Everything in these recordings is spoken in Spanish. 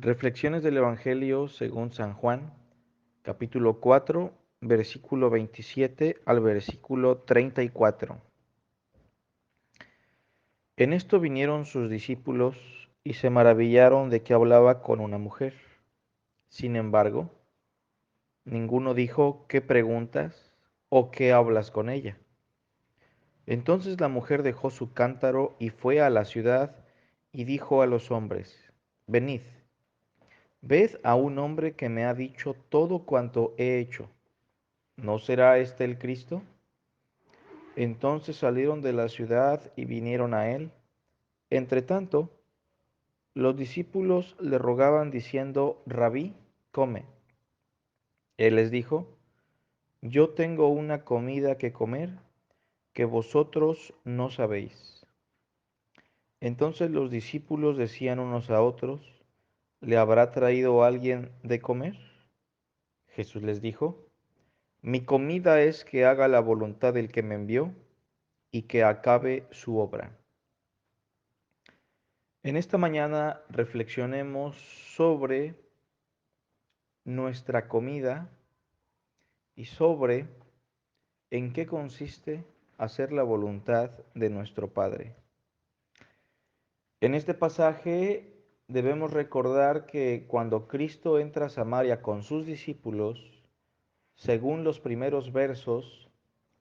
Reflexiones del Evangelio según San Juan, capítulo 4, versículo 27 al versículo 34. En esto vinieron sus discípulos y se maravillaron de que hablaba con una mujer. Sin embargo, ninguno dijo: ¿qué preguntas o qué hablas con ella? Entonces la mujer dejó su cántaro y fue a la ciudad y dijo a los hombres: Venid, ved a un hombre que me ha dicho todo cuanto he hecho. ¿No será este el Cristo? Entonces salieron de la ciudad y vinieron a él. Entretanto, los discípulos le rogaban diciendo: Rabí, come. Él les dijo: Yo tengo una comida que comer que vosotros no sabéis. Entonces los discípulos decían unos a otros: ¿Le habrá traído alguien de comer? Jesús les dijo: Mi comida es que haga la voluntad del que me envió y que acabe su obra. En esta mañana reflexionemos sobre nuestra comida y sobre en qué consiste hacer la voluntad de nuestro Padre. En este pasaje debemos recordar que cuando Cristo entra a Samaria con sus discípulos, según los primeros versos,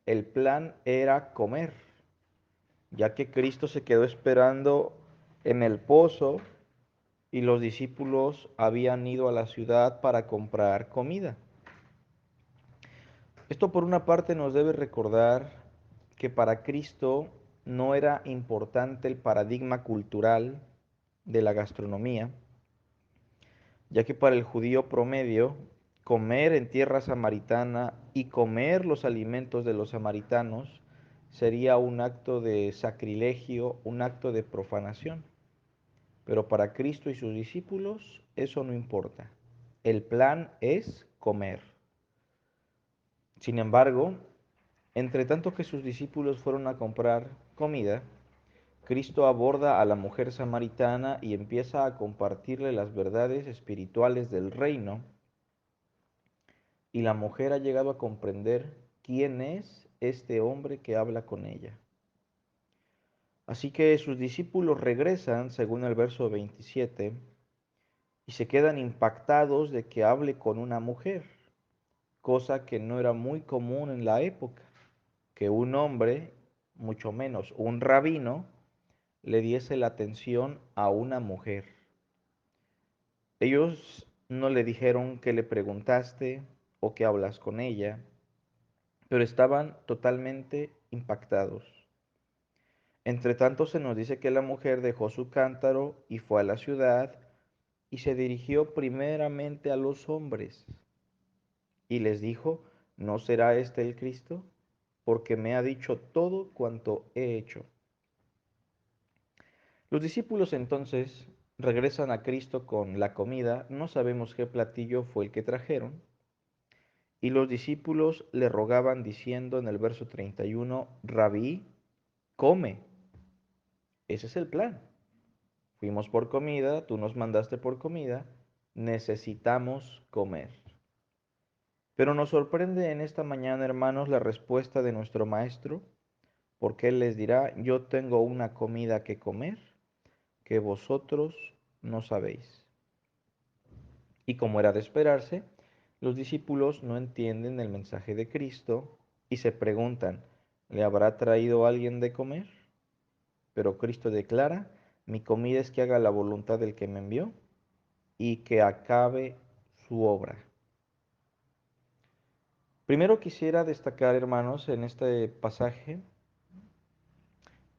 el plan era comer, ya que Cristo se quedó esperando en el pozo y los discípulos habían ido a la ciudad para comprar comida. Esto por una parte nos debe recordar que para Cristo no era importante el paradigma cultural de la gastronomía, ya que para el judío promedio comer en tierra samaritana y comer los alimentos de los samaritanos sería un acto de sacrilegio, un acto de profanación. Pero para Cristo y sus discípulos eso no importa. El plan es comer. Sin embargo, entre tanto que sus discípulos fueron a comprar comida, Cristo aborda a la mujer samaritana y empieza a compartirle las verdades espirituales del reino, y la mujer ha llegado a comprender quién es este hombre que habla con ella. Así que sus discípulos regresan, según el verso 27, y se quedan impactados de que hable con una mujer, cosa que no era muy común en la época, que un hombre, mucho menos un rabino, le diese la atención a una mujer. Ellos no le dijeron qué le preguntaste o qué hablas con ella, pero estaban totalmente impactados. Entre tanto se nos dice que la mujer dejó su cántaro y fue a la ciudad y se dirigió primeramente a los hombres y les dijo: ¿No será este el Cristo? Porque me ha dicho todo cuanto he hecho. Los discípulos entonces regresan a Cristo con la comida, no sabemos qué platillo fue el que trajeron, y los discípulos le rogaban diciendo en el verso 31: Rabí, come. Ese es el plan. Fuimos por comida, tú nos mandaste por comida, necesitamos comer. Pero nos sorprende en esta mañana, hermanos, la respuesta de nuestro Maestro, porque Él les dirá: yo tengo una comida que comer que vosotros no sabéis. Y como era de esperarse, los discípulos no entienden el mensaje de Cristo y se preguntan: ¿le habrá traído alguien de comer? Pero Cristo declara: mi comida es que haga la voluntad del que me envió y que acabe su obra. Primero quisiera destacar, hermanos, en este pasaje,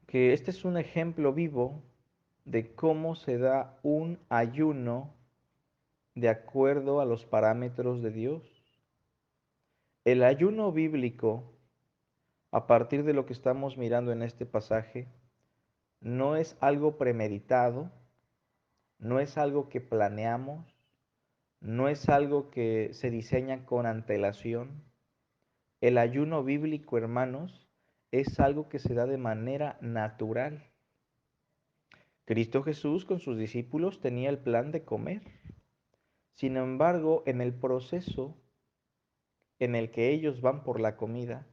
que este es un ejemplo vivo de cómo se da un ayuno de acuerdo a los parámetros de Dios. El ayuno bíblico, a partir de lo que estamos mirando en este pasaje, no es algo premeditado, no es algo que planeamos, no es algo que se diseña con antelación. El ayuno bíblico, hermanos, es algo que se da de manera natural. Cristo Jesús con sus discípulos tenía el plan de comer. Sin embargo, en el proceso en el que ellos van por la comida,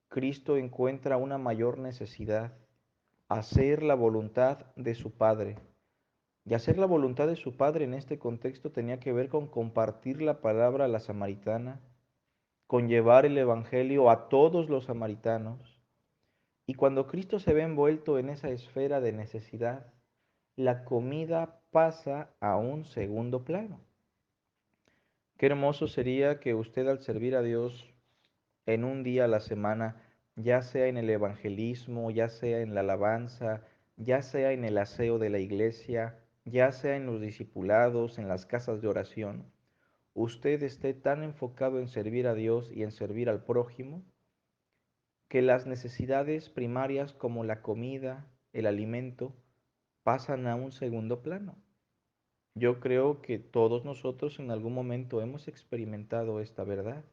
Cristo encuentra una mayor necesidad, hacer la voluntad de su Padre. Y hacer la voluntad de su Padre en este contexto tenía que ver con compartir la palabra a la samaritana, con llevar el Evangelio a todos los samaritanos. Y cuando Cristo se ve envuelto en esa esfera de necesidad, la comida pasa a un segundo plano. Qué hermoso sería que usted al servir a Dios en un día a la semana, ya sea en el evangelismo, ya sea en la alabanza, ya sea en el aseo de la iglesia, ya sea en los discipulados, en las casas de oración, usted esté tan enfocado en servir a Dios y en servir al prójimo, que las necesidades primarias como la comida, el alimento, pasan a un segundo plano. Yo creo que todos nosotros en algún momento hemos experimentado esta verdad,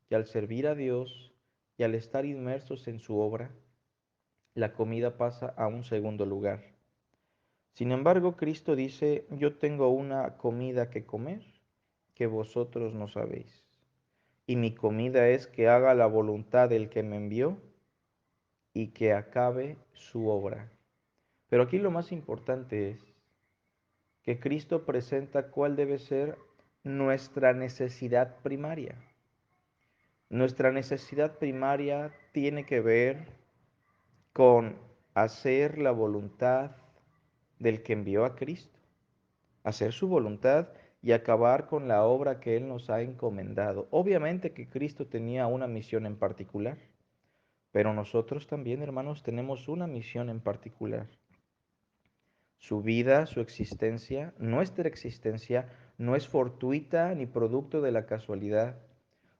y al servir a Dios y al estar inmersos en su obra, la comida pasa a un segundo lugar. Sin embargo, Cristo dice, yo tengo una comida que comer que vosotros no sabéis. Y mi comida es que haga la voluntad del que me envió y que acabe su obra. Pero aquí lo más importante es que Cristo presenta cuál debe ser nuestra necesidad primaria. Nuestra necesidad primaria tiene que ver con hacer la voluntad del que envió a Cristo, hacer su voluntad y acabar con la obra que Él nos ha encomendado. Obviamente que Cristo tenía una misión en particular, pero nosotros también, hermanos, tenemos una misión en particular. Su vida, su existencia, nuestra existencia, no es fortuita ni producto de la casualidad.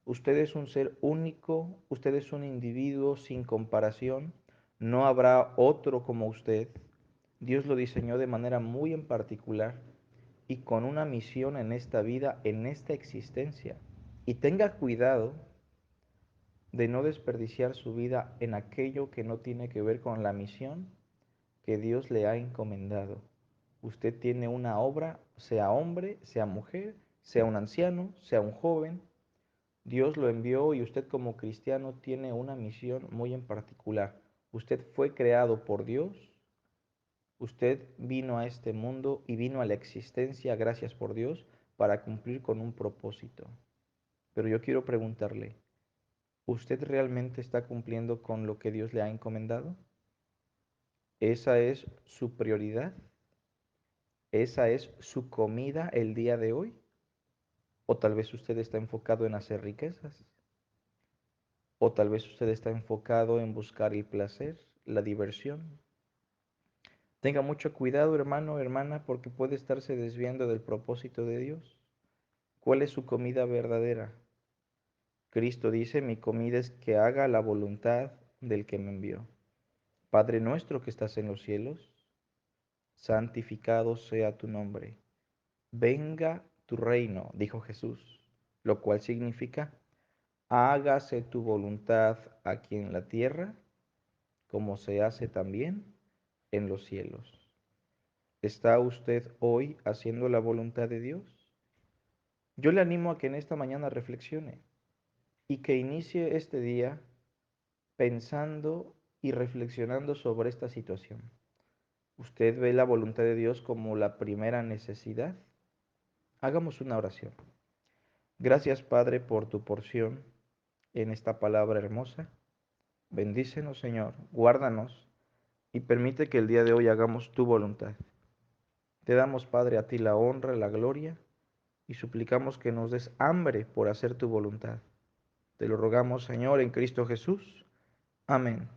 Usted es un ser único, usted es un individuo sin comparación, no habrá otro como usted. Dios lo diseñó de manera muy en particular y con una misión en esta vida, en esta existencia. Y tenga cuidado de no desperdiciar su vida en aquello que no tiene que ver con la misión que Dios le ha encomendado. Usted tiene una obra, sea hombre, sea mujer, sea un anciano, sea un joven. Dios lo envió y usted como cristiano tiene una misión muy en particular. Usted fue creado por Dios, usted vino a este mundo y vino a la existencia gracias por Dios para cumplir con un propósito. Pero yo quiero preguntarle, ¿usted realmente está cumpliendo con lo que Dios le ha encomendado? ¿Esa es su prioridad? ¿Esa es su comida el día de hoy? ¿O tal vez usted está enfocado en hacer riquezas? ¿O tal vez usted está enfocado en buscar el placer, la diversión? Tenga mucho cuidado, hermano, hermana, porque puede estarse desviando del propósito de Dios. ¿Cuál es su comida verdadera? Cristo dice, mi comida es que haga la voluntad del que me envió. Padre nuestro que estás en los cielos, santificado sea tu nombre. Venga tu reino, dijo Jesús, lo cual significa, hágase tu voluntad aquí en la tierra, como se hace también en los cielos. ¿Está usted hoy haciendo la voluntad de Dios? Yo le animo a que en esta mañana reflexione y que inicie este día pensando y reflexionando sobre esta situación. ¿Usted ve la voluntad de Dios como la primera necesidad? Hagamos una oración. Gracias, Padre, por tu porción en esta palabra hermosa. Bendícenos, Señor, guárdanos y permite que el día de hoy hagamos tu voluntad. Te damos, Padre, a ti la honra, la gloria y suplicamos que nos des hambre por hacer tu voluntad. Te lo rogamos, Señor, en Cristo Jesús. Amén.